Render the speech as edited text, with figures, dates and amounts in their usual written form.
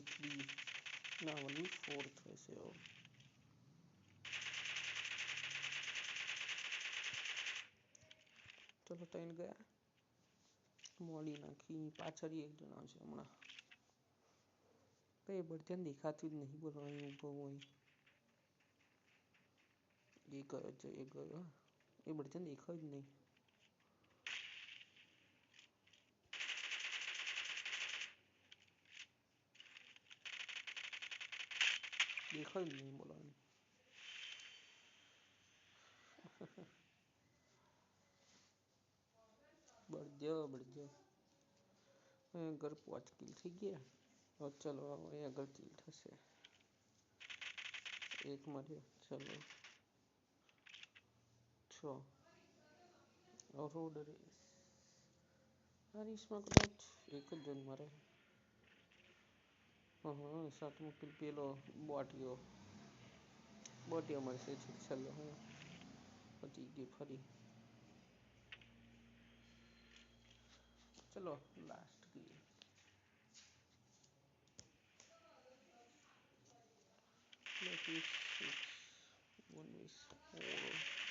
Week 3 ना 1 week 4 वैसे हो। चलो ट्रेन गया मोड़ी नाखी पाछળ એક જણા છે હમણાં તો એ બળતણ દેખાતું જ નહીં બોલવાનું ઊભો હોય એ ગયો છે એ ગયો એ બળતણ દેખાય જ નહીં દેખાય જ નહીં બોલવાનું બળજો ઘર પહોંચ કિલ થઈ ગયા और चलो ये अगर किल થશે एक मर्યો चलो 6 और रोड रेस આ રેસમાં કદાચ એક જ જણ મરે હા સાતમો કિલ પેલો બોટિયો મળશે છેલ્લો પતી ગઈ ફરી चलो लास्ट की 26 1 4